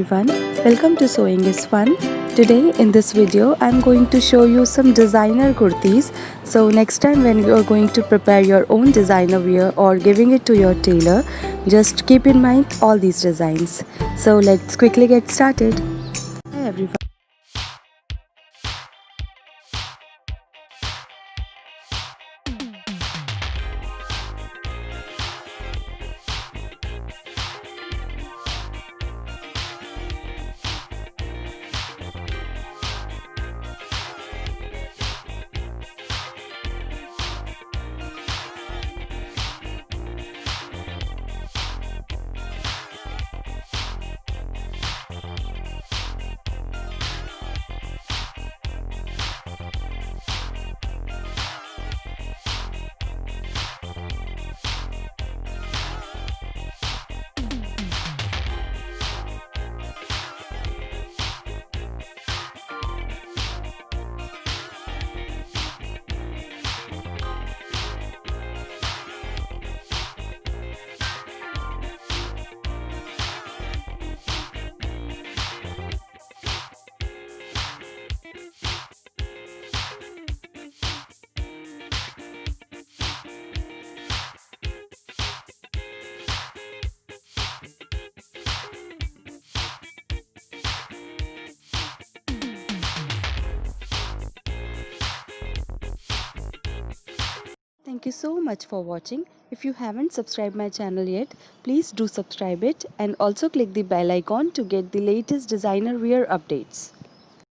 everyone, welcome to Sewing is Fun. Today in this video I'm going to show you some designer kurtis. So next time when you are going to prepare your own designer wear or giving it to your tailor, just keep in mind all these designs. So let's quickly get started. Hi everyone. Thank you so much for watching. If you haven't subscribed my channel yet, please do subscribe it and also click the bell icon to get the latest designer wear updates.